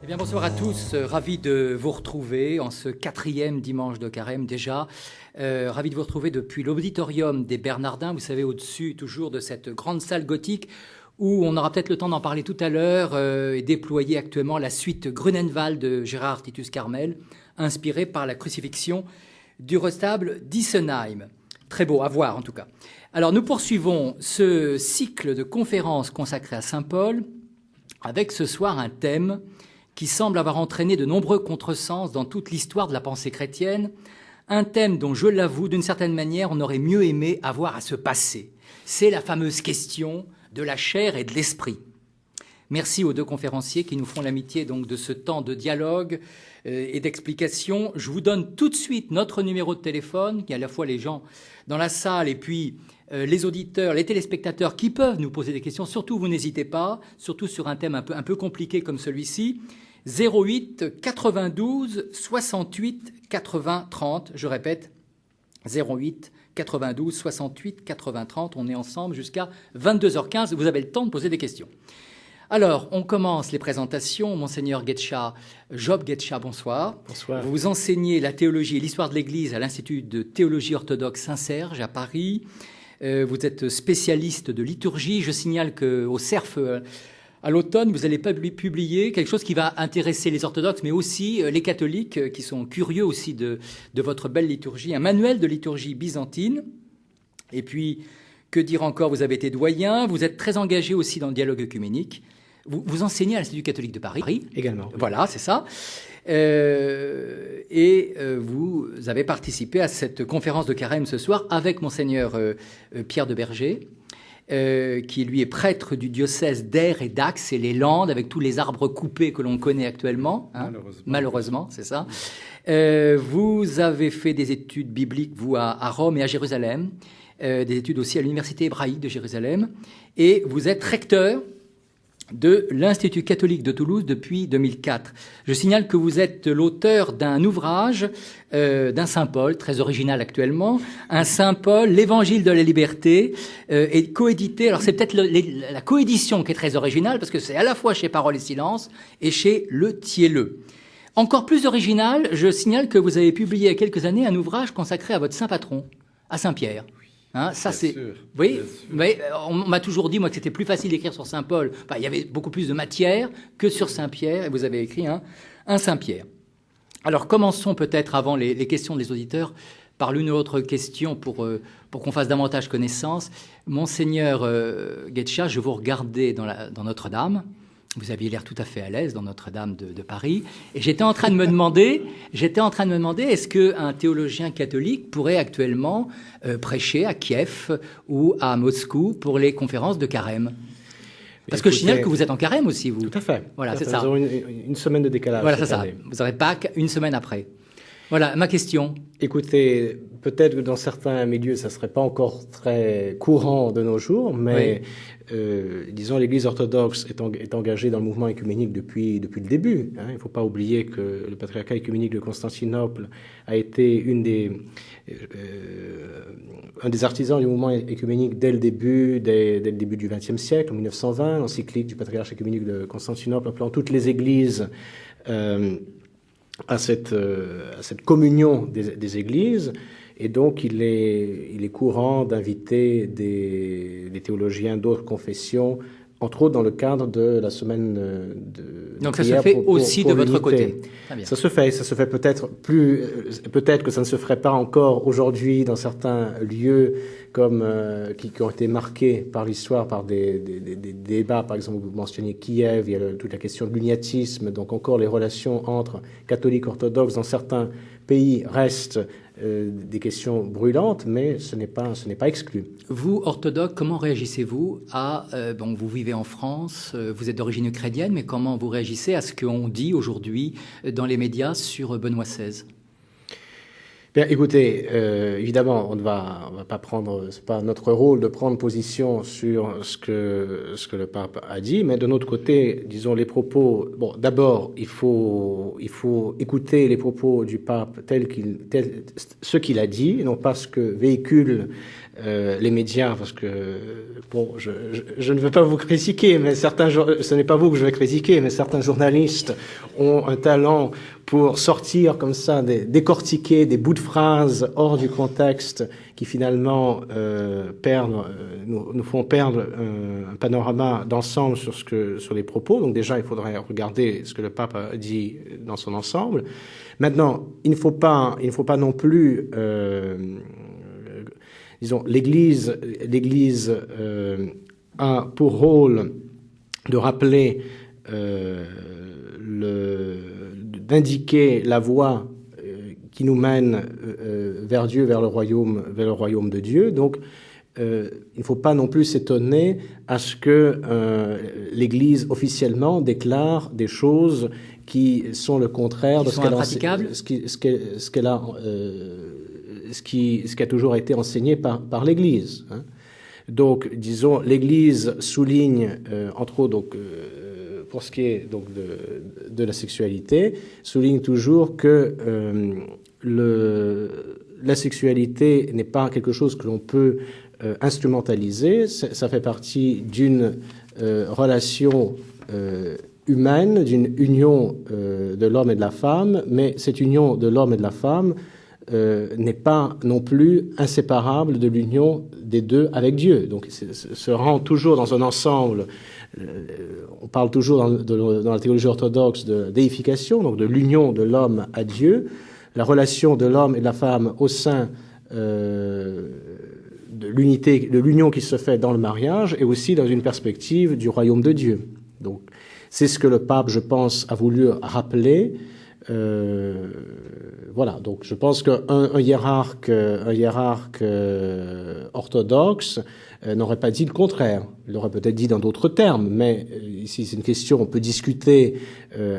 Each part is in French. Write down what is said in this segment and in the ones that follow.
Eh bien, bonsoir à tous, ravi de vous retrouver en ce 4e dimanche de Carême déjà. Ravi de vous retrouver depuis l'auditorium des Bernardins, vous savez, au-dessus toujours de cette grande salle gothique où on aura peut-être le temps d'en parler tout à l'heure et déployer actuellement la suite Grunenwald de Gérard Titus Carmel, inspirée par la crucifixion du retable d'Issenheim. Très beau à voir en tout cas. Alors nous poursuivons ce cycle de conférences consacrées à Saint Paul avec ce soir un thème qui semble avoir entraîné de nombreux contresens dans toute l'histoire de la pensée chrétienne, un thème dont, je l'avoue, d'une certaine manière, on aurait mieux aimé avoir à se passer. C'est la fameuse question de la chair et de l'esprit. Merci aux deux conférenciers qui nous font l'amitié donc de ce temps de dialogue et d'explication. Je vous donne tout de suite notre numéro de téléphone, qui est à la fois les gens dans la salle et puis les auditeurs, les téléspectateurs qui peuvent nous poser des questions. Surtout, vous n'hésitez pas, surtout sur un thème un peu compliqué comme celui-ci. 08 92 68 80 30, je répète, 08 92 68 80 30, on est ensemble jusqu'à 22h15, vous avez le temps de poser des questions. Alors, on commence les présentations. Monseigneur Guetcha, Job Guetcha, bonsoir. Bonsoir. Vous enseignez la théologie et l'histoire de l'Église à l'Institut de théologie orthodoxe Saint-Serge à Paris. Vous êtes spécialiste de liturgie. Je signale qu'au CERF, à l'automne, vous allez publier quelque chose qui va intéresser les orthodoxes, mais aussi les catholiques qui sont curieux aussi de votre belle liturgie. Un manuel de liturgie byzantine. Et puis, que dire encore, vous avez été doyen, vous êtes très engagé aussi dans le dialogue œcuménique. Vous enseignez à l'Institut catholique de Paris. Également. Voilà, c'est ça. Vous avez participé à cette conférence de Carême ce soir avec Monseigneur Pierre de Berger, qui lui est prêtre du diocèse d'Aire et d'Ax et les Landes, avec tous les arbres coupés que l'on connaît actuellement. Hein, malheureusement, c'est ça. Vous avez fait des études bibliques, vous, à Rome et à Jérusalem, des études aussi à l'Université hébraïque de Jérusalem, et vous êtes recteur de l'Institut catholique de Toulouse depuis 2004. Je signale que vous êtes l'auteur d'un ouvrage d'un Saint Paul, très original actuellement, un Saint Paul, l'Évangile de la liberté, et coédité. Alors c'est peut-être la coédition qui est très originale, parce que c'est à la fois chez Parole et Silence et chez Le Thielleux. Encore plus original, je signale que vous avez publié il y a quelques années un ouvrage consacré à votre saint patron, à Saint-Pierre. Hein, ça c'est. Oui, mais on m'a toujours dit moi que c'était plus facile d'écrire sur Saint Paul. Enfin, il y avait beaucoup plus de matière que sur Saint Pierre, et vous avez écrit un Saint Pierre. Alors commençons peut-être avant les questions des auditeurs par l'une ou l'autre question pour qu'on fasse davantage connaissance. Monseigneur Guetcha, je vous regardais dans Notre-Dame. Vous aviez l'air tout à fait à l'aise dans Notre-Dame de Paris. Et j'étais en train de me demander, est-ce qu'un théologien catholique pourrait actuellement prêcher à Kiev ou à Moscou pour les conférences de Carême? Parce que je signale que vous êtes en Carême aussi, vous. Tout à fait. Voilà, c'est ça. Nous avons une semaine de décalage. Voilà, c'est ça. Vous aurez Pâques une semaine après. Voilà, ma question. Écoutez, peut-être que dans certains milieux, ça ne serait pas encore très courant de nos jours, mais disons, l'Église orthodoxe est engagée dans le mouvement œcuménique depuis le début. Hein. Il ne faut pas oublier que le patriarcat œcuménique de Constantinople a été un des artisans du mouvement œcuménique dès le début du XXe siècle, en 1920, l'encyclique du patriarche œcuménique de Constantinople appelant toutes les églises à cette communion des églises, et donc il est courant d'inviter des théologiens d'autres confessions, entre autres dans le cadre de la semaine de donc ça se fait aussi de votre côté. Ça se fait peut-être que ça ne se ferait pas encore aujourd'hui dans certains lieux comme qui ont été marqués par l'histoire, par des débats. Par exemple, vous mentionnez Kiev, il y a toute la question de l'uniatisme, donc encore les relations entre catholiques orthodoxes dans certains pays restent des questions brûlantes, mais ce n'est pas exclu. Vous, orthodoxe, comment réagissez-vous à... vous vivez en France, vous êtes d'origine ukrainienne, mais comment vous réagissez à ce qu'on dit aujourd'hui dans les médias sur Benoît XVI ? Bien, écoutez, évidemment, on ne va pas prendre, c'est pas notre rôle de prendre position sur ce que le pape a dit, mais de notre côté, disons les propos. Bon, d'abord, il faut écouter les propos du pape tels ce qu'il a dit, et non pas ce que véhiculent les médias, parce que bon, je ne veux pas vous critiquer, mais ce n'est pas vous que je vais critiquer, mais certains journalistes ont un talent pour sortir comme ça, décortiquer des bouts de phrases hors du contexte qui finalement nous font perdre un panorama d'ensemble sur les propos. Donc déjà, il faudrait regarder ce que le pape a dit dans son ensemble. Maintenant, il ne faut pas non plus, disons, l'Église a pour rôle de rappeler, d'indiquer la voie qui nous mène vers Dieu, vers le royaume de Dieu. Donc, il ne faut pas non plus s'étonner à ce que l'Église officiellement déclare des choses qui sont le contraire de ce qui a toujours été enseigné par l'Église. Hein. Donc, disons, l'Église souligne, entre autres, donc, pour ce qui est donc de la sexualité, souligne toujours que la sexualité n'est pas quelque chose que l'on peut instrumentaliser. Ça fait partie d'une relation humaine, d'une union de l'homme et de la femme, mais cette union de l'homme et de la femme n'est pas non plus inséparable de l'union des deux avec Dieu. Donc, se rend toujours dans un ensemble. On parle toujours dans la théologie orthodoxe de déification, donc de l'union de l'homme à Dieu, la relation de l'homme et de la femme au sein de l'union qui se fait dans le mariage, et aussi dans une perspective du royaume de Dieu. Donc, c'est ce que le pape, je pense, a voulu rappeler. Voilà, donc je pense qu'un hiérarque orthodoxe n'aurait pas dit le contraire. Il l'aurait peut-être dit dans d'autres termes, mais ici c'est une question, on peut discuter,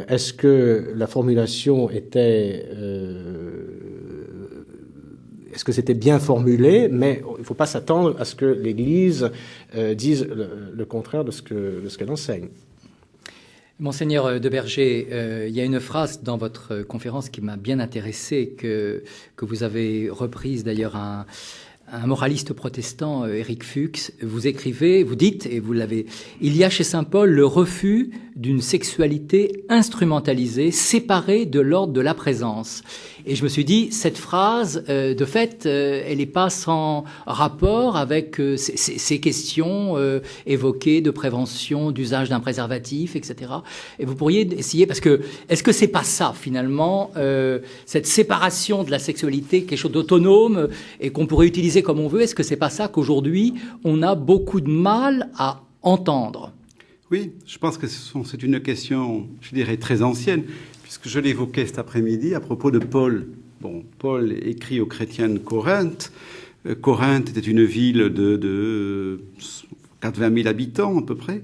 est-ce que la formulation était... est-ce que c'était bien formulé, mais il ne faut pas s'attendre à ce que l'Église dise le contraire de ce qu'elle enseigne. Monseigneur de Berger, il y a une phrase dans votre conférence qui m'a bien intéressé, que vous avez reprise d'ailleurs un moraliste protestant, Éric Fuchs. Vous écrivez, vous dites, et vous l'avez, il y a chez saint Paul le refus d'une sexualité instrumentalisée, séparée de l'ordre de la présence. Et je me suis dit, cette phrase, de fait, elle n'est pas sans rapport avec ces questions évoquées de prévention, d'usage d'un préservatif, etc. Et vous pourriez essayer, parce que, est-ce que c'est pas ça, finalement, cette séparation de la sexualité, quelque chose d'autonome et qu'on pourrait utiliser comme on veut, est-ce que c'est pas ça qu'aujourd'hui, on a beaucoup de mal à entendre? Oui, je pense que c'est une question, je dirais, très ancienne, puisque je l'évoquais cet après-midi à propos de Paul. Bon, Paul écrit aux chrétiens de Corinthe. Corinthe était une ville de 80 000 habitants à peu près.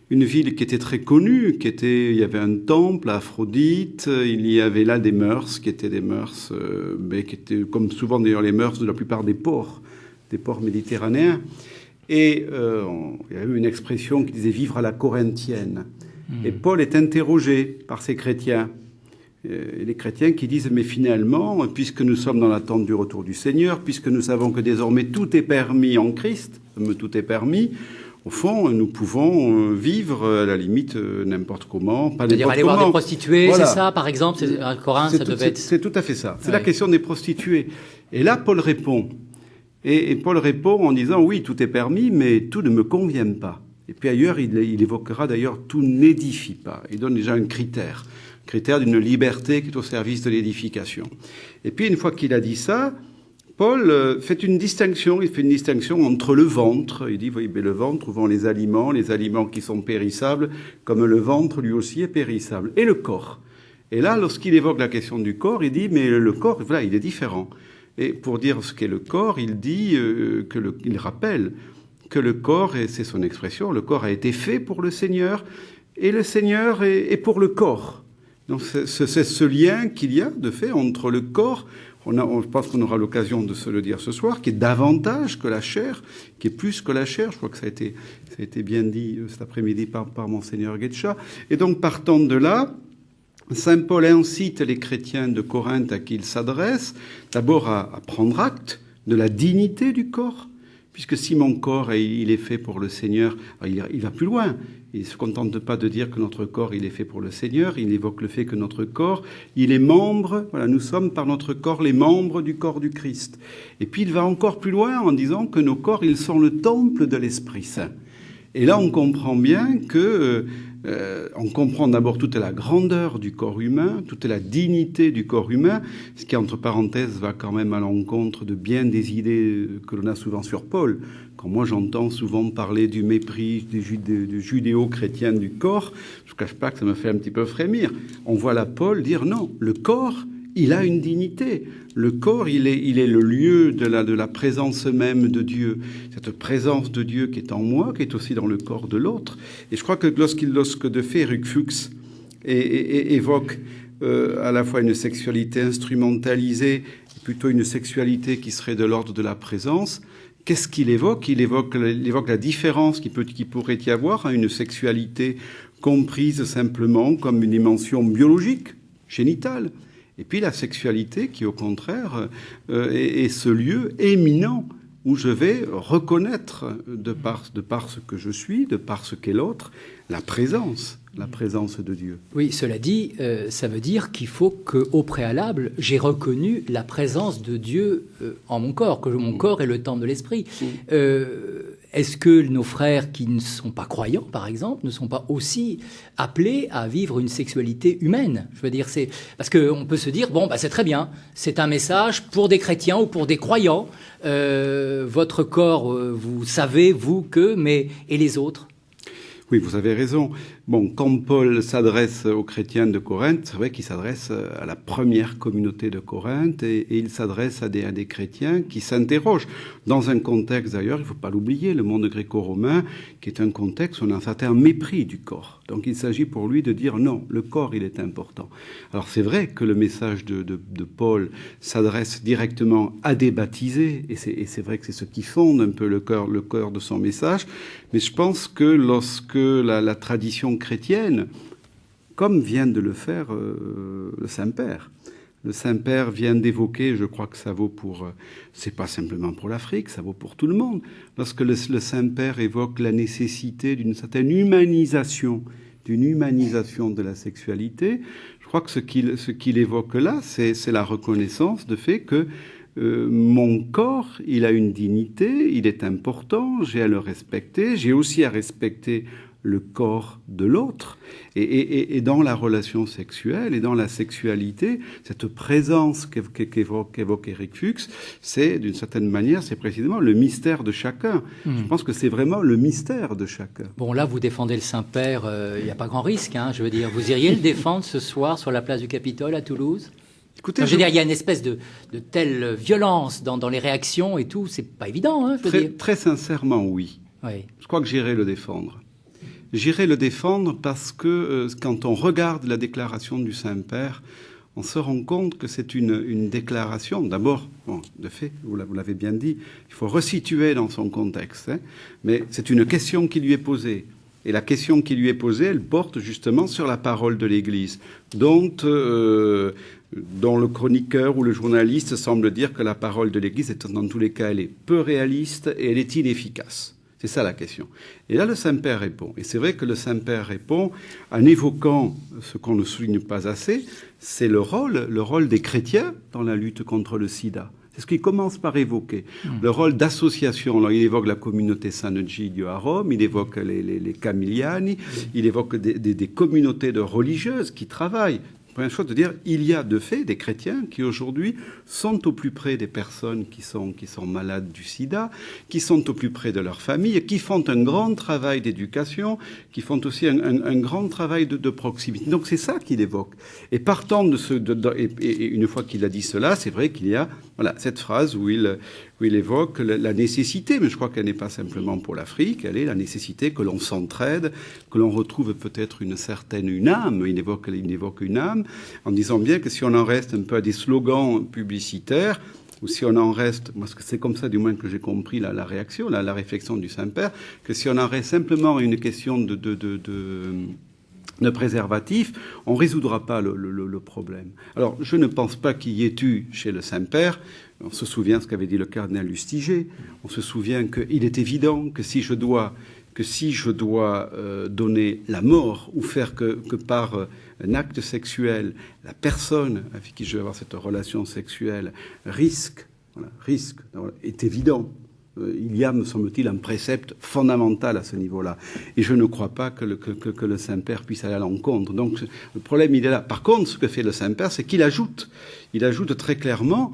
Une ville qui était très connue, il y avait un temple à Aphrodite, il y avait là des mœurs qui étaient des mœurs, mais qui étaient comme souvent d'ailleurs les mœurs de la plupart des ports méditerranéens. Et il y a eu une expression qui disait « vivre à la corinthienne ». Et Paul est interrogé par ces chrétiens. Et les chrétiens qui disent « mais finalement, puisque nous sommes dans l'attente du retour du Seigneur, puisque nous savons que désormais tout est permis en Christ, tout est permis, au fond, nous pouvons vivre à la limite n'importe comment, pas n'importe comment. C'est-à-dire aller voir des prostituées, voilà. C'est ça, par exemple, à Corinthe, ça devait être... C'est tout à fait ça. C'est la question des prostituées. Et là, Paul répond. Et Paul répond en disant « oui, tout est permis, mais tout ne me convient pas ». Et puis ailleurs, il évoquera d'ailleurs « tout n'édifie pas ». Il donne déjà un critère d'une liberté qui est au service de l'édification. Et puis, une fois qu'il a dit ça, Paul fait une distinction. Il fait une distinction entre le ventre. Il dit « oui, mais le ventre, trouvant les aliments qui sont périssables, comme le ventre, lui aussi, est périssable. Et le corps ». Et là, lorsqu'il évoque la question du corps, il dit « mais le corps, voilà, il est différent ». Et pour dire ce qu'est le corps, il dit il rappelle que le corps, et c'est son expression, le corps a été fait pour le Seigneur, et le Seigneur est pour le corps. Donc c'est ce lien qu'il y a de fait entre le corps, je pense qu'on aura l'occasion de se le dire ce soir, qui est davantage que la chair, qui est plus que la chair. Je crois que ça a été bien dit cet après-midi par Monseigneur Guetcha. Et donc partant de là, Saint Paul incite les chrétiens de Corinthe à qui il s'adresse, d'abord à prendre acte de la dignité du corps, Puisque si mon corps, il est fait pour le Seigneur, il va plus loin. Il ne se contente pas de dire que notre corps, il est fait pour le Seigneur. Il évoque le fait que notre corps, il est membre. Voilà, nous sommes par notre corps les membres du corps du Christ. Et puis il va encore plus loin en disant que nos corps, ils sont le temple de l'Esprit Saint. Et là, on comprend bien que... on comprend d'abord toute la grandeur du corps humain, toute la dignité du corps humain, ce qui, entre parenthèses, va quand même à l'encontre de bien des idées que l'on a souvent sur Paul. Quand moi j'entends souvent parler du mépris du judéo-chrétien du corps, je ne cache pas que ça me fait un petit peu frémir. On voit là Paul dire non, le corps, il a une dignité. Le corps, il est le lieu de la présence même de Dieu. Cette présence de Dieu qui est en moi, qui est aussi dans le corps de l'autre. Et je crois que lorsque de fait Eric Fuchs évoque à la fois une sexualité instrumentalisée, et plutôt une sexualité qui serait de l'ordre de la présence, qu'est-ce qu'il évoque ? Il évoque la différence qui pourrait y avoir à une sexualité comprise simplement comme une dimension biologique, génitale. Et puis la sexualité qui, au contraire, est ce lieu éminent où je vais reconnaître, de par ce que je suis, de par ce qu'est l'autre, la présence de Dieu. Oui, cela dit, ça veut dire qu'il faut qu'au préalable, j'ai reconnu la présence de Dieu en mon corps, que mon corps est le temple de l'Esprit. Est-ce que nos frères qui ne sont pas croyants, par exemple, ne sont pas aussi appelés à vivre une sexualité humaine ? Je veux dire, c'est parce qu'on peut se dire, bon, bah, c'est très bien, c'est un message pour des chrétiens ou pour des croyants. Votre corps, vous savez, vous, que, mais et les autres ? Oui, vous avez raison. Bon, quand Paul s'adresse aux chrétiens de Corinthe, c'est vrai qu'il s'adresse à la première communauté de Corinthe et il s'adresse à des chrétiens qui s'interrogent. Dans un contexte, d'ailleurs, il ne faut pas l'oublier, le monde gréco-romain, qui est un contexte où on a un certain mépris du corps. Donc il s'agit pour lui de dire non, le corps, il est important. Alors c'est vrai que le message de Paul s'adresse directement à des baptisés, et c'est vrai que c'est ce qui fonde un peu le cœur de son message, mais je pense que lorsque la tradition chrétienne, comme vient de le faire le Saint-Père. Le Saint-Père vient d'évoquer, je crois que ça vaut pour... c'est pas simplement pour l'Afrique, ça vaut pour tout le monde. Lorsque le Saint-Père évoque la nécessité d'une certaine humanisation de la sexualité, je crois que ce qu'il évoque là, c'est la reconnaissance de fait que mon corps, il a une dignité, il est important, j'ai à le respecter, j'ai aussi à respecter le corps de l'autre. Et dans la relation sexuelle et dans la sexualité, cette présence qu'évoque Eric Fuchs, c'est d'une certaine manière, c'est précisément le mystère de chacun. Je pense que c'est vraiment le mystère de chacun. Bon, là, vous défendez le Saint-Père, il n'y a pas grand risque, hein, je veux dire. Vous iriez le défendre ce soir sur la place du Capitole à Toulouse ? Écoutez, je veux dire, il y a une espèce de telle violence dans les réactions et tout, c'est pas évident, hein, je veux dire. Très sincèrement, oui. Je crois que j'irai le défendre. J'irai le défendre parce que quand on regarde la déclaration du Saint-Père, on se rend compte que c'est une déclaration, d'abord, bon, de fait, vous l'avez bien dit, il faut resituer dans son contexte, hein, mais c'est une question qui lui est posée. Et la question qui lui est posée, elle porte justement sur la parole de l'Église, dont le chroniqueur ou le journaliste semble dire que la parole de l'Église, dans tous les cas, elle est peu réaliste et elle est inefficace. C'est ça la question. Et là, le Saint-Père répond. Et c'est vrai que le Saint-Père répond en évoquant ce qu'on ne souligne pas assez, c'est le rôle des chrétiens dans la lutte contre le sida. C'est ce qu'il commence par évoquer. Le rôle d'association. Alors, il évoque la communauté San Egidio à Rome, il évoque les Camiliani, il évoque des communautés de religieuses qui travaillent. Première chose de dire, il y a de fait des chrétiens qui aujourd'hui sont au plus près des personnes qui sont malades du sida, qui sont au plus près de leur famille, qui font un grand travail d'éducation, qui font aussi un grand travail de proximité. Donc c'est ça qu'il évoque. Et partant et une fois qu'il a dit cela, c'est vrai qu'il y a cette phrase où il évoque la nécessité, mais je crois qu'elle n'est pas simplement pour l'Afrique, elle est la nécessité que l'on s'entraide, que l'on retrouve peut-être une âme, il évoque une âme, en disant bien que si on en reste un peu à des slogans publicitaires, ou si on en reste, parce que c'est comme ça du moins que j'ai compris la réaction, la réflexion du Saint-Père, que si on en reste simplement à une question de préservatif, on ne résoudra pas le problème. Alors, je ne pense pas qu'il y ait eu chez le Saint-Père, on se souvient ce qu'avait dit le cardinal Lustiger, on se souvient qu'il est évident que si je dois donner la mort ou faire que par un acte sexuel, la personne avec qui je vais avoir cette relation sexuelle risque, est évident. Il y a, me semble-t-il, un précepte fondamental à ce niveau-là. Et je ne crois pas que le Saint-Père puisse aller à l'encontre. Donc, le problème, il est là. Par contre, ce que fait le Saint-Père, c'est qu'il ajoute très clairement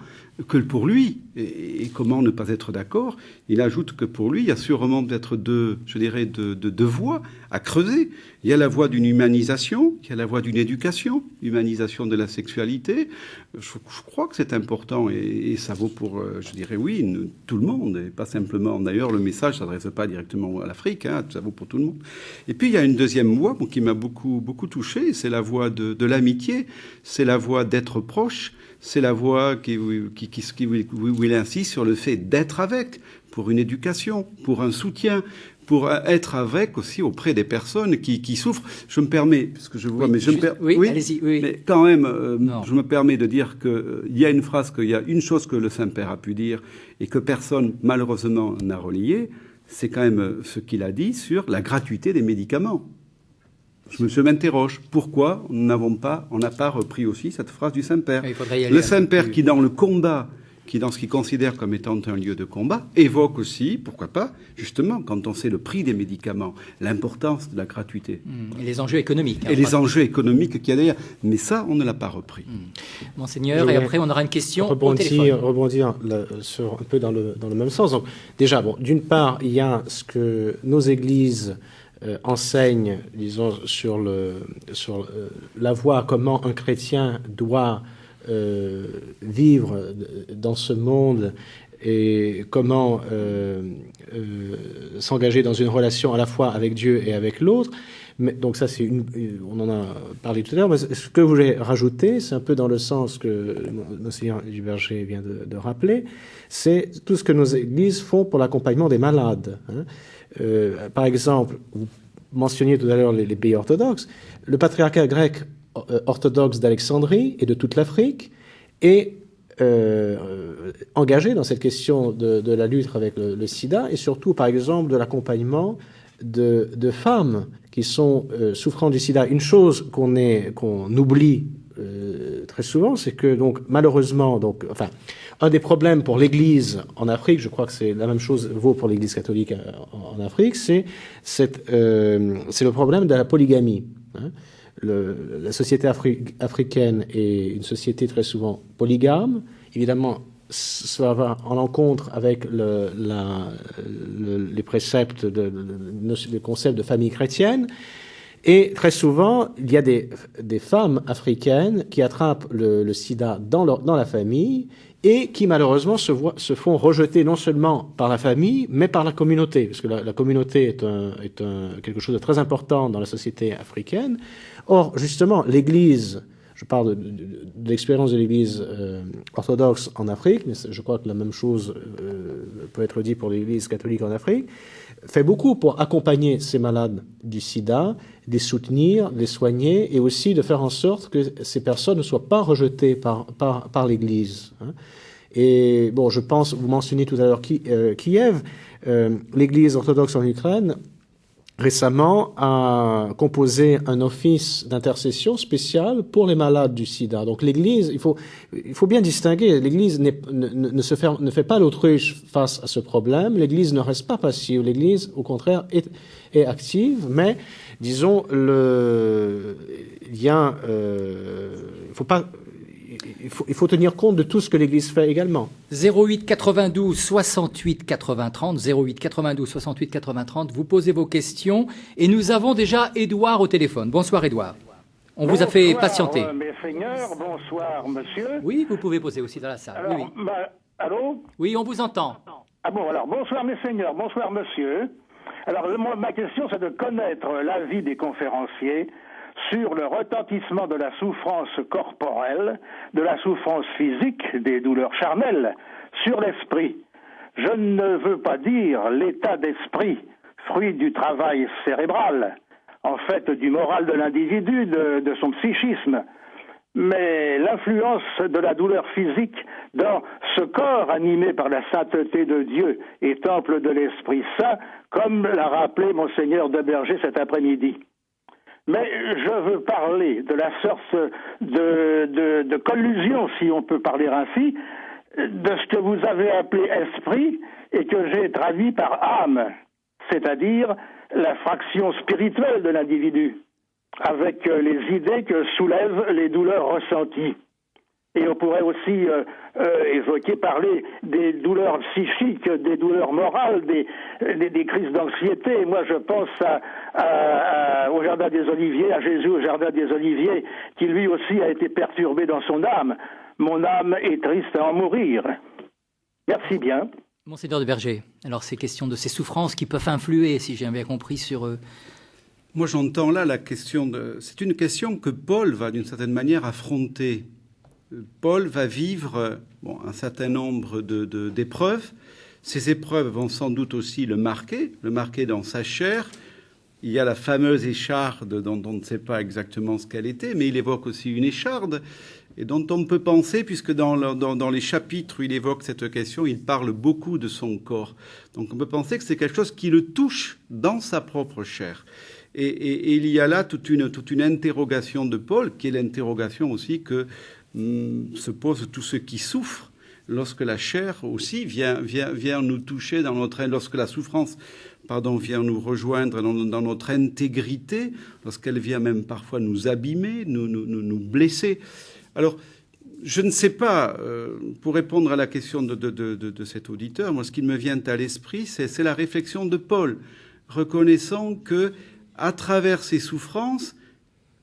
que pour lui, et comment ne pas être d'accord, il ajoute que pour lui, il y a sûrement peut-être deux voies à creuser. Il y a la voie d'une humanisation, il y a la voie d'une éducation, humanisation de la sexualité. Je crois que c'est important et ça vaut pour, tout le monde, et pas simplement. D'ailleurs, le message ne s'adresse pas directement à l'Afrique, ça vaut pour tout le monde. Et puis, il y a une deuxième voie qui m'a beaucoup touché, c'est la voie de l'amitié, c'est la voie d'être proche. C'est la voie où il insiste sur le fait d'être avec, pour une éducation, pour un soutien, pour être avec aussi auprès des personnes qui souffrent. Je me permets, puisque je vois, allez-y. Oui. Mais quand même, je me permets de dire qu'il y a une chose que le Saint-Père a pu dire et que personne, malheureusement, n'a relié, c'est quand même ce qu'il a dit sur la gratuité des médicaments. Je m'interroge, pourquoi on n'a pas repris aussi cette phrase du Saint-Père. Le Saint-Père qui, dans le combat, dans ce qu'il considère comme étant un lieu de combat, évoque aussi, pourquoi pas, justement, quand on sait le prix des médicaments, l'importance de la gratuité. Et les enjeux économiques. Et les enjeux économiques qu'il y a derrière. Mais ça, on ne l'a pas repris. Monseigneur, et après on aura une question au téléphone. Rebondir un peu dans le même sens. Donc, déjà, d'une part, il y a ce que nos églises enseigne, disons, sur la voie, comment un chrétien doit vivre dans ce monde et comment s'engager dans une relation à la fois avec Dieu et avec l'autre. Donc ça, on en a parlé tout à l'heure, mais ce que je voulais rajouter, c'est un peu dans le sens que Monseigneur Duberger vient de rappeler, c'est tout ce que nos églises font pour l'accompagnement des malades. Par exemple, vous mentionniez tout à l'heure les pays orthodoxes. Le patriarcat grec orthodoxe d'Alexandrie et de toute l'Afrique est engagé dans cette question de la lutte avec le sida et surtout, par exemple, de l'accompagnement de femmes qui sont souffrant du sida. Une chose qu'on oublie très souvent, c'est que malheureusement, un des problèmes pour l'Église en Afrique, je crois que c'est la même chose vaut pour l'Église catholique en Afrique, c'est le problème de la polygamie. La société africaine est une société très souvent polygame. Évidemment, ça va en encontre avec les préceptes, le concept de famille chrétienne. Et très souvent, il y a des femmes africaines qui attrapent le sida dans la famille et qui malheureusement se font rejeter non seulement par la famille, mais par la communauté, parce que la communauté est quelque chose de très important dans la société africaine. Or, justement, l'Église, je parle de l'expérience de l'Église orthodoxe en Afrique, mais je crois que la même chose peut être dit pour l'Église catholique en Afrique, fait beaucoup pour accompagner ces malades du sida, les soutenir, les soigner, et aussi de faire en sorte que ces personnes ne soient pas rejetées par l'Église. Et bon, je pense, vous mentionnez tout à l'heure Kiev, l'Église orthodoxe en Ukraine, récemment a composé un office d'intercession spécial pour les malades du sida. Donc l'Église, il faut bien distinguer, l'Église ne fait pas l'autruche face à ce problème, l'Église ne reste pas passive, l'Église au contraire est active, mais disons il faut tenir compte de tout ce que l'Église fait également. 08 92 68 80 30, 08 92 68 80 30, vous posez vos questions et nous avons déjà Édouard au téléphone. Bonsoir Édouard. On vous a fait patienter. Messeigneurs, bonsoir monsieur. Oui, vous pouvez poser aussi dans la salle. Alors, oui. Allô ? Oui, on vous entend. Ah bon, alors bonsoir messeigneurs, bonsoir monsieur. Alors ma question c'est de connaître l'avis des conférenciers sur le retentissement de la souffrance corporelle, de la souffrance physique, des douleurs charnelles, sur l'esprit. Je ne veux pas dire l'état d'esprit, fruit du travail cérébral, en fait, du moral de l'individu, de son psychisme. Mais l'influence de la douleur physique dans ce corps animé par la sainteté de Dieu et temple de l'Esprit Saint, comme l'a rappelé Monseigneur de Berger cet après-midi. Mais je veux parler de la sorte de collusion, si on peut parler ainsi, de ce que vous avez appelé esprit et que j'ai traduit par âme, c'est-à-dire la fraction spirituelle de l'individu, avec les idées que soulèvent les douleurs ressenties. Et on pourrait aussi parler des douleurs psychiques, des douleurs morales, des crises d'anxiété. Moi, je pense au Jardin des Oliviers, à Jésus au Jardin des Oliviers, qui lui aussi a été perturbé dans son âme. Mon âme est triste à en mourir. Merci bien. Monseigneur de Berger, alors ces questions de ces souffrances qui peuvent influer, si j'ai bien compris, sur eux. Moi, j'entends là la question c'est une question que Paul va, d'une certaine manière, affronter. Paul va vivre un certain nombre d'épreuves. Ces épreuves vont sans doute aussi le marquer dans sa chair. Il y a la fameuse écharde dont on ne sait pas exactement ce qu'elle était, mais il évoque aussi une écharde, et dont on peut penser, puisque dans les chapitres où il évoque cette question, il parle beaucoup de son corps. Donc on peut penser que c'est quelque chose qui le touche dans sa propre chair. Et il y a là toute une interrogation de Paul, qui est l'interrogation aussi que se posent tous ceux qui souffrent, lorsque la chair aussi vient nous toucher dans notre... Lorsque la souffrance vient nous rejoindre dans notre intégrité, lorsqu'elle vient même parfois nous abîmer, nous blesser. Alors, je ne sais pas, pour répondre à la question de cet auditeur, moi, ce qui me vient à l'esprit, c'est la réflexion de Paul, reconnaissant que, à travers ces souffrances,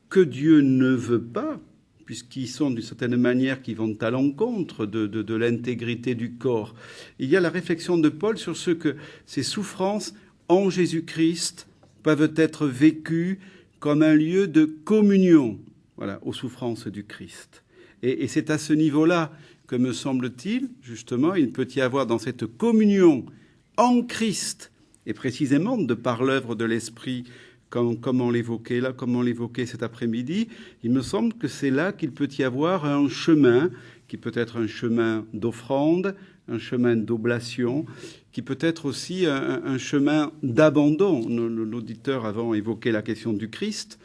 que Dieu ne veut pas, puisqu'ils sont d'une certaine manière qui vont à l'encontre de l'intégrité du corps. Il y a la réflexion de Paul sur ce que ces souffrances en Jésus-Christ peuvent être vécues comme un lieu de communion, aux souffrances du Christ. Et c'est à ce niveau-là que, me semble-t-il, justement, il peut y avoir dans cette communion en Christ, et précisément de par l'œuvre de l'Esprit, comme on l'évoquait là, comme on l'évoquait cet après-midi, il me semble que c'est là qu'il peut y avoir un chemin, qui peut être un chemin d'offrande, un chemin d'oblation, qui peut être aussi un chemin d'abandon. L'auditeur avant évoqué la question du Christ.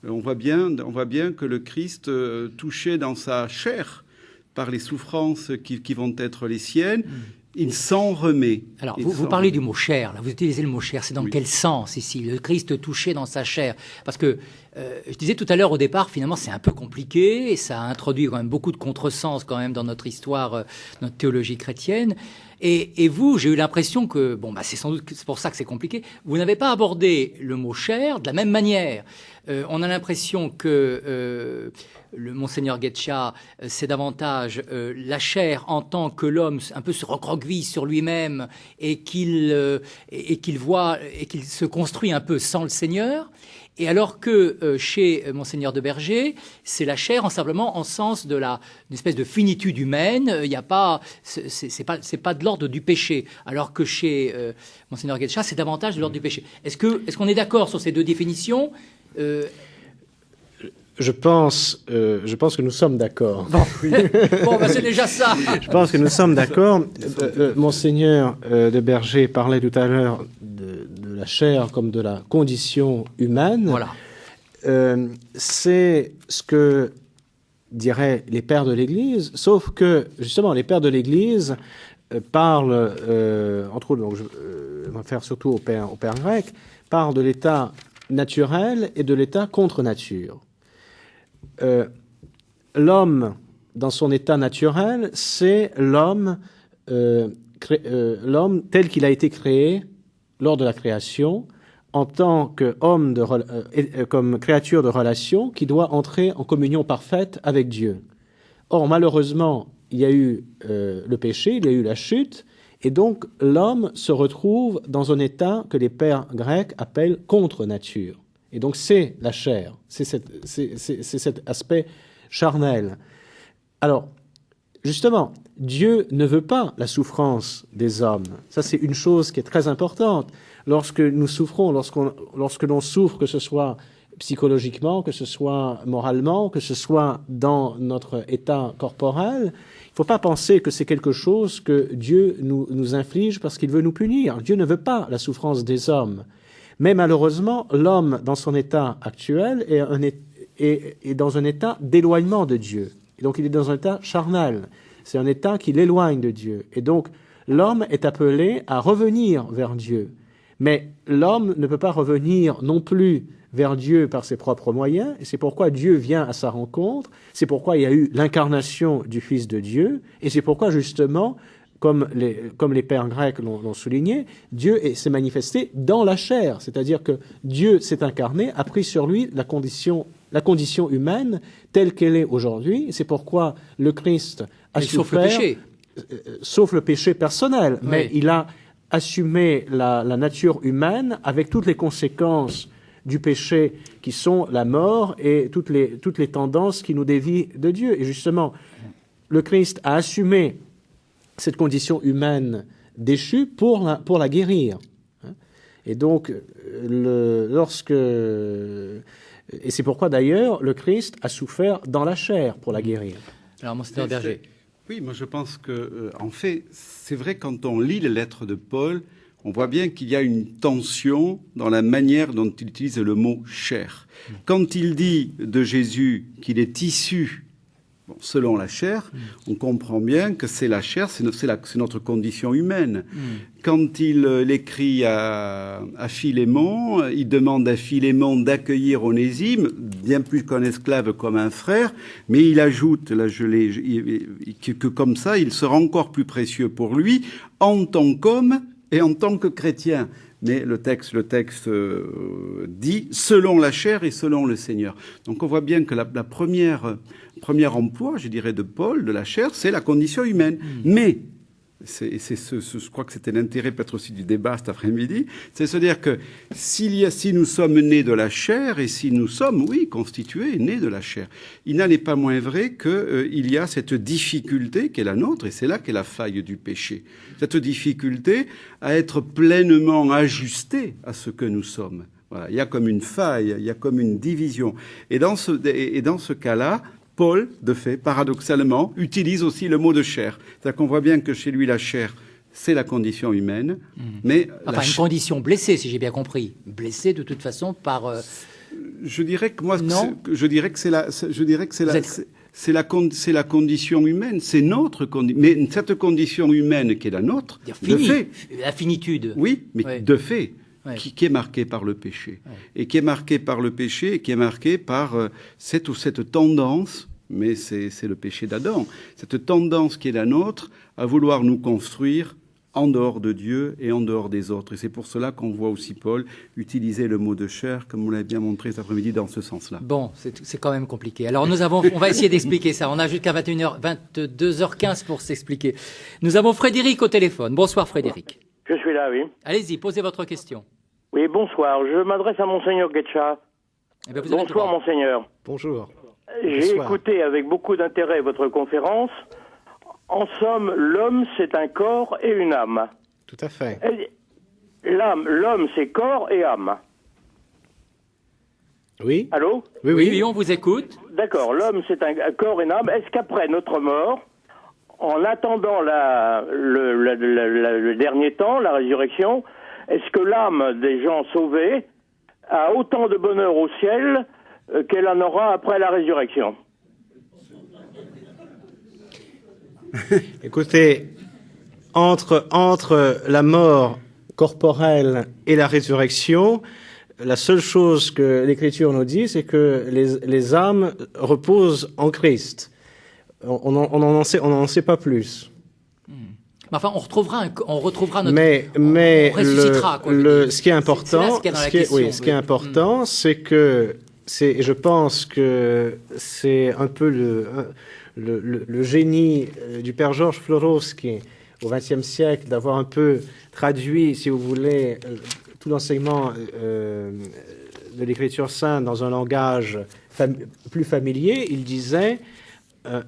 On voit bien que le Christ, touché dans sa chair par les souffrances qui vont être les siennes, il s'en remet. Alors, vous parlez du mot chair, là, vous utilisez le mot chair, c'est dans quel sens ici, le Christ touché dans sa chair? Parce que, je disais tout à l'heure au départ, finalement, c'est un peu compliqué, et ça a introduit quand même beaucoup de contresens quand même dans notre histoire, notre théologie chrétienne. Et vous, j'ai eu l'impression que, c'est sans doute c'est pour ça que c'est compliqué, vous n'avez pas abordé le mot chair de la même manière. On a l'impression que le Monseigneur Guetcha, c'est davantage la chair en tant que l'homme un peu se recroqueville sur lui-même et qu'il voit et qu'il se construit un peu sans le Seigneur. Et alors que chez Monseigneur de Berger, c'est la chair simplement en sens d'une espèce de finitude humaine. Il n'y a pas, c'est pas de l'ordre du péché. Alors que chez Monseigneur Guetcha, c'est davantage de l'ordre du péché. Est-ce qu'on est d'accord sur ces deux définitions? Je pense que nous sommes d'accord. C'est déjà ça. Je pense que nous sommes d'accord. Monseigneur de Berger parlait tout à l'heure de la chair comme de la condition humaine. Voilà. C'est ce que diraient les pères de l'Église, sauf que, justement, les pères de l'Église parlent, entre autres, donc je vais me faire surtout au père grec, parlent de l'état naturel et de l'état contre nature. L'homme, dans son état naturel, c'est l'homme tel qu'il a été créé lors de la création, en tant qu'homme comme créature de relation qui doit entrer en communion parfaite avec Dieu. Or, malheureusement, il y a eu le péché, il y a eu la chute, et donc l'homme se retrouve dans un état que les pères grecs appellent contre nature. Et donc c'est la chair, c'est cet aspect charnel. Alors, justement, Dieu ne veut pas la souffrance des hommes. Ça, c'est une chose qui est très importante. lorsque nous souffrons, lorsque l'on souffre, que ce soit psychologiquement, que ce soit moralement, que ce soit dans notre état corporel, il ne faut pas penser que c'est quelque chose que Dieu nous inflige parce qu'il veut nous punir. Dieu ne veut pas la souffrance des hommes. Mais malheureusement, l'homme, dans son état actuel, est dans un état d'éloignement de Dieu. Et donc, il est dans un état charnel. C'est un état qui l'éloigne de Dieu. Et donc, l'homme est appelé à revenir vers Dieu. Mais l'homme ne peut pas revenir non plus vers Dieu par ses propres moyens. Et c'est pourquoi Dieu vient à sa rencontre. C'est pourquoi il y a eu l'incarnation du Fils de Dieu. Et c'est pourquoi, justement, comme les pères grecs l'ont souligné, Dieu s'est manifesté dans la chair. C'est-à-dire que Dieu s'est incarné, a pris sur lui la condition humaine telle qu'elle est aujourd'hui. C'est pourquoi le Christ a souffert, sauf le péché. Sauf le péché personnel. Oui. Mais il a assumé la nature humaine avec toutes les conséquences du péché qui sont la mort et toutes les tendances qui nous dévient de Dieu. Et justement, le Christ a assumé cette condition humaine déchue pour la guérir. Et donc, et c'est pourquoi d'ailleurs le Christ a souffert dans la chair pour la guérir. Alors, Monseigneur Berger. Oui, moi je pense que, en fait, c'est vrai, quand on lit les lettres de Paul, on voit bien qu'il y a une tension dans la manière dont il utilise le mot chair. Quand il dit de Jésus qu'il est issu selon la chair, on comprend bien que c'est la chair, c'est notre condition humaine. Quand il écrit à Philémon, il demande à Philémon d'accueillir Onésime, bien plus qu'un esclave, comme un frère, mais il ajoute, là que comme ça, il sera encore plus précieux pour lui en tant qu'homme et en tant que chrétien. Mais le texte dit selon la chair et selon le Seigneur. Donc on voit bien que la premier emploi, je dirais, de Paul, de la chair, c'est la condition humaine. Mais, je crois que c'était l'intérêt peut-être aussi du débat cet après-midi, c'est se dire que si nous sommes nés de la chair et si nous sommes, oui, constitués, nés de la chair, il n'en est pas moins vrai qu'il y a cette difficulté qui est la nôtre, et c'est là qu'est la faille du péché. Cette difficulté à être pleinement ajusté à ce que nous sommes. Voilà, il y a comme une faille, il y a comme une division. Et dans ce cas-là, Paul, de fait, paradoxalement, utilise aussi le mot de chair. C'est-à-dire qu'on voit bien que chez lui, la chair, c'est la condition humaine, mais... Une condition blessée, si j'ai bien compris. Blessée, de toute façon, par... Je dirais que moi... Non. Je dirais que c'est la condition humaine, c'est notre condition. Mais cette condition humaine qui est la nôtre, de fait... La finitude. Oui, mais de fait... Ouais. Qui est marqué par le péché. Ouais. Et qui est marqué par le péché, et qui est marqué par cette tendance, mais c'est le péché d'Adam, cette tendance qui est la nôtre à vouloir nous construire en dehors de Dieu et en dehors des autres. Et c'est pour cela qu'on voit aussi Paul utiliser le mot de chair, comme vous l'avez bien montré cet après-midi, dans ce sens-là. Bon, c'est quand même compliqué. Alors on va essayer d'expliquer ça. On a jusqu'à 22h15 pour s'expliquer. Nous avons Frédéric au téléphone. Bonsoir Frédéric. Je suis là, oui. Allez-y, posez votre question. Oui, bonsoir. Je m'adresse à Monseigneur Guetcha. Bonsoir, Monseigneur. Bonjour. J'ai écouté avec beaucoup d'intérêt votre conférence. En somme, l'homme, c'est un corps et une âme. Tout à fait. L'homme, c'est corps et âme. Oui. Allô ? Oui, on vous écoute. D'accord. L'homme, c'est un corps et une âme. Est-ce qu'après notre mort, en attendant le dernier temps, la résurrection, est-ce que l'âme des gens sauvés a autant de bonheur au ciel qu'elle en aura après la résurrection ? Écoutez, entre la mort corporelle et la résurrection, la seule chose que l'Écriture nous dit, c'est que les âmes reposent en Christ. On n'en sait pas plus. Enfin, on retrouvera notre. Mais on ressuscitera. Ce qui est important, c'est que je pense que c'est un peu le génie du père Georges Florovsky au XXe siècle d'avoir un peu traduit, si vous voulez, tout l'enseignement de l'Écriture sainte dans un langage plus familier. Il disait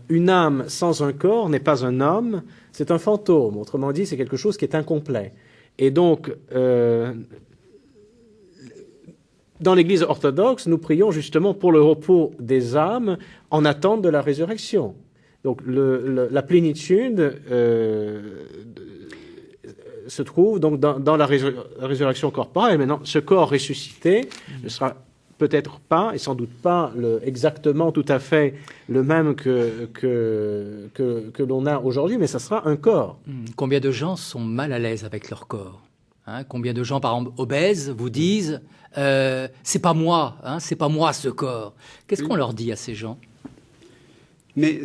une âme sans un corps n'est pas un homme, c'est un fantôme. Autrement dit, c'est quelque chose qui est incomplet. Et donc, dans l'Église orthodoxe, nous prions justement pour le repos des âmes en attente de la résurrection. Donc la plénitude se trouve donc dans la résurrection corporelle. Maintenant, ce corps ressuscité ne sera peut-être pas, et sans doute pas, exactement tout à fait le même que l'on a aujourd'hui, mais ça sera un corps. Combien de gens sont mal à l'aise avec leur corps, hein? Combien de gens, par exemple, obèses, vous disent c'est pas moi, hein, c'est pas moi ce corps. Qu'est-ce qu'on leur dit à ces gens? Mais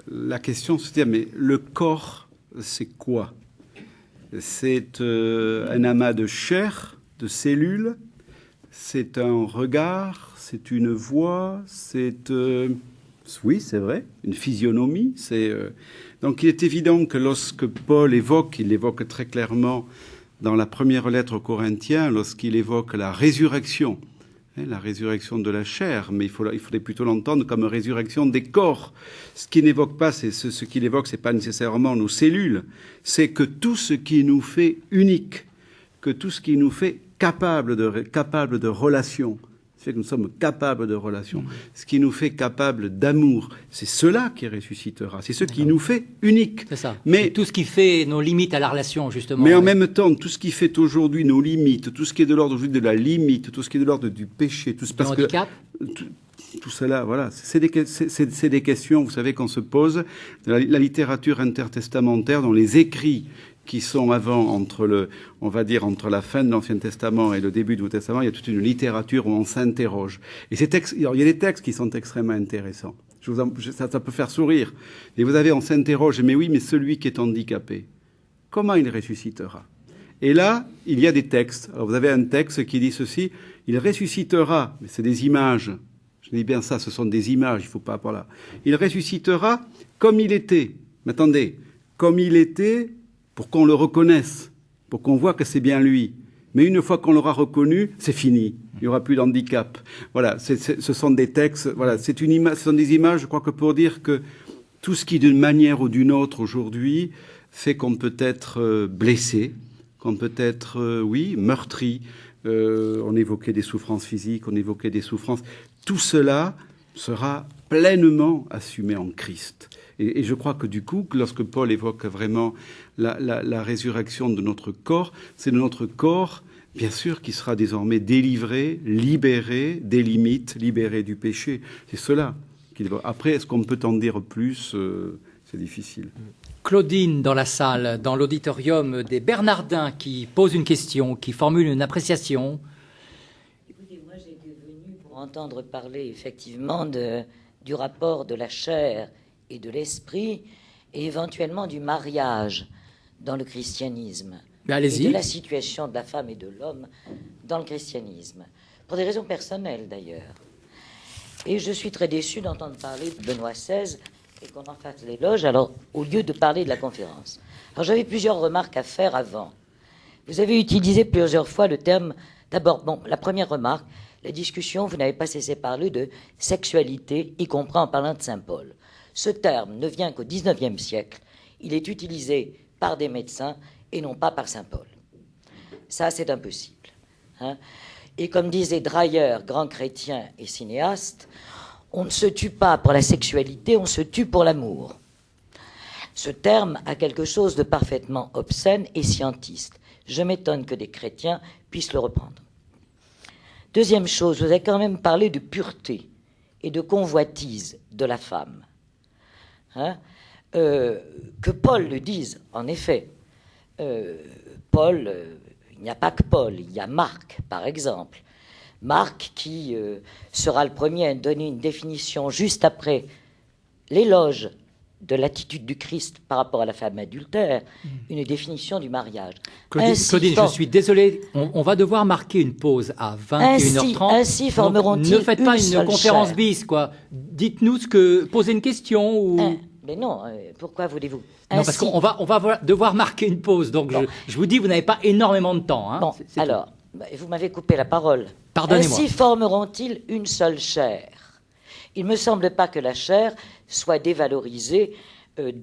la question, c'est de dire, mais le corps, c'est quoi? C'est un amas de chair, de cellules, c'est un regard, c'est une voix, c'est... oui, c'est vrai, une physionomie. Donc il est évident que lorsque Paul il évoque très clairement dans la première lettre aux Corinthiens, lorsqu'il évoque la résurrection de la chair, mais il faudrait plutôt l'entendre comme résurrection des corps. Ce qu'il n'évoque pas, ce qu'il évoque, c'est pas nécessairement nos cellules, c'est que tout ce qui nous fait unique, que tout ce qui nous fait capable de relation, c'est que nous sommes capables de relation, ce qui nous fait capable d'amour, c'est cela qui ressuscitera, c'est ce qui nous fait unique. C'est ça. Mais tout ce qui fait nos limites à la relation, justement. Mais en même temps, tout ce qui fait aujourd'hui nos limites, tout ce qui est de l'ordre aujourd'hui de la limite, tout ce qui est de l'ordre du péché, tout ce Le handicap. Tout cela, voilà, c'est des questions, vous savez, qu'on se pose. La littérature intertestamentaire, dans les écrits qui sont avant, on va dire, entre la fin de l'Ancien Testament et le début du Nouveau Testament, il y a toute une littérature où on s'interroge. Et il y a des textes qui sont extrêmement intéressants. Ça peut faire sourire. Et on s'interroge, mais oui, mais celui qui est handicapé, comment il ressuscitera? Et là, il y a des textes. Alors, vous avez un texte qui dit ceci, il ressuscitera, mais c'est des images. Je dis bien ça, ce sont des images, il ne faut pas par là. Il ressuscitera comme il était. Mais attendez, comme il était, pour qu'on le reconnaisse, pour qu'on voit que c'est bien lui. Mais une fois qu'on l'aura reconnu, c'est fini. Il n'y aura plus d'handicap. Voilà, ce sont des textes, voilà, ce sont des images, je crois que pour dire que tout ce qui, d'une manière ou d'une autre, aujourd'hui, fait qu'on peut être blessé, qu'on peut être, meurtri. On évoquait des souffrances physiques, on évoquait des souffrances. Tout cela sera pleinement assumé en Christ. Et je crois que du coup, lorsque Paul évoque vraiment la résurrection de notre corps, c'est de notre corps, bien sûr, qui sera désormais délivré, libéré des limites, libéré du péché. C'est cela qu'il évoque. Après, est-ce qu'on peut en dire plus? C'est difficile. Claudine, dans la salle, dans l'auditorium des Bernardins, qui pose une question, qui formule une appréciation. Écoutez, moi j'étais venue pour entendre parler effectivement du rapport de la chair et de l'esprit, et éventuellement du mariage dans le christianisme. Allez-y. Et de la situation de la femme et de l'homme dans le christianisme. Pour des raisons personnelles d'ailleurs. Et je suis très déçu d'entendre parler de Benoît XVI et qu'on en fasse l'éloge, alors au lieu de parler de la conférence. Alors j'avais plusieurs remarques à faire avant. Vous avez utilisé plusieurs fois le terme, d'abord, la première remarque, la discussion, vous n'avez pas cessé de parler de sexualité, y compris en parlant de Saint Paul. Ce terme ne vient qu'au XIXe siècle. Il est utilisé par des médecins et non pas par Saint Paul. Ça, c'est impossible. Hein. Et comme disait Dreyer, grand chrétien et cinéaste, on ne se tue pas pour la sexualité, on se tue pour l'amour. Ce terme a quelque chose de parfaitement obscène et scientiste. Je m'étonne que des chrétiens puissent le reprendre. Deuxième chose, vous avez quand même parlé de pureté et de convoitise de la femme. Hein, que Paul le dise, en effet. Paul, il n'y a pas que Paul, il y a Marc, par exemple. Marc qui sera le premier à donner une définition juste après l'éloge de l'attitude du Christ par rapport à la femme adultère, une définition du mariage. Claudine, je suis désolé, on va devoir marquer une pause à 21h30. Ainsi formeront-ils ne faites pas une conférence chair. bis, quoi. Dites-nous posez une question ou... Mais non, pourquoi voulez-vous? Non, parce qu'on va devoir marquer une pause. Donc bon. je vous dis, vous n'avez pas énormément de temps. Hein. Bon, c'est alors, vous m'avez coupé la parole. Pardonnez-moi. Ainsi formeront-ils une seule chair. Il ne me semble pas que la chair soit dévalorisée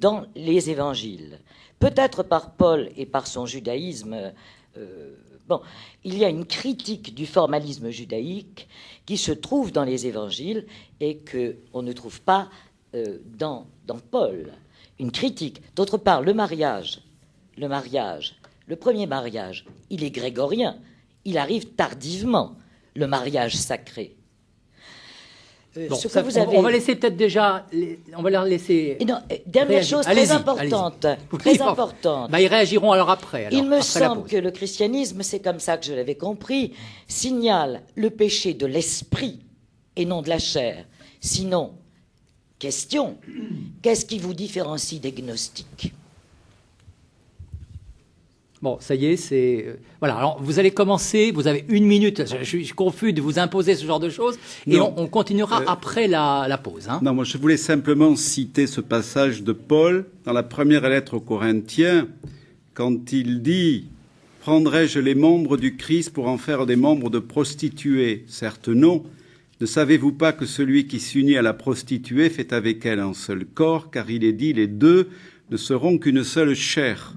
dans les évangiles. Peut-être par Paul et par son judaïsme. Il y a une critique du formalisme judaïque qui se trouve dans les évangiles et qu'on ne trouve pas dans Paul. Une critique. D'autre part, le premier mariage, il est grégorien. Il arrive tardivement, le mariage sacré. On va laisser peut-être déjà... On va leur laisser... Dernière chose très importante. Très importante. Ils réagiront alors après. Il me semble que le christianisme, c'est comme ça que je l'avais compris, signale le péché de l'esprit et non de la chair. Sinon, question, qu'est-ce qui vous différencie des gnostiques ? Bon, ça y est, c'est... Voilà, alors vous allez commencer, vous avez 1 minute, je suis confus de vous imposer ce genre de choses, et on continuera après la pause. Hein. Non, moi je voulais simplement citer ce passage de Paul dans la première lettre aux Corinthiens, quand il dit « Prendrai-je les membres du Christ pour en faire des membres de prostituées ?» Certes non. Ne savez-vous pas que celui qui s'unit à la prostituée fait avec elle un seul corps, car il est dit « Les deux ne seront qu'une seule chair ».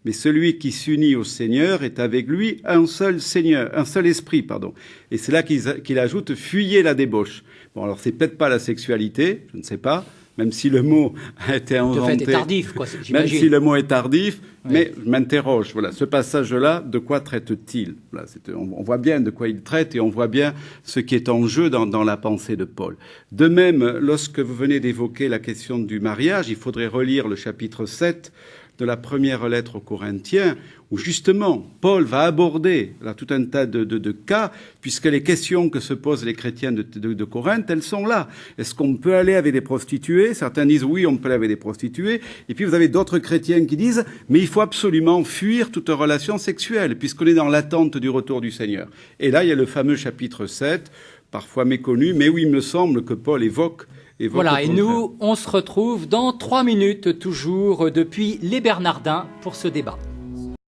Mais celui qui s'unit au Seigneur est avec lui un seul Seigneur, un seul esprit, pardon. Et c'est là qu'il ajoute « fuyez la débauche ». Bon, alors c'est peut-être pas la sexualité, je ne sais pas, même si le mot a été inventé. De fait, est tardif, quoi, même si le mot est tardif, oui. Mais je m'interroge. Voilà, ce passage-là, de quoi traite-t-il ? Voilà, on voit bien de quoi il traite et on voit bien ce qui est en jeu dans la pensée de Paul. De même, lorsque vous venez d'évoquer la question du mariage, il faudrait relire le chapitre 7 de la première lettre aux Corinthiens, où justement Paul va aborder là tout un tas de cas, puisque les questions que se posent les chrétiens de Corinthe, elles sont là. Est-ce qu'on peut aller avec des prostituées ? Certains disent oui, on peut aller avec des prostituées. Et puis vous avez d'autres chrétiens qui disent mais il faut absolument fuir toute relation sexuelle, puisqu'on est dans l'attente du retour du Seigneur. Et là, il y a le fameux chapitre 7, parfois méconnu, mais où il me semble que Paul évoque. Voilà, et nous, on se retrouve dans 3 minutes, toujours depuis les Bernardins, pour ce débat.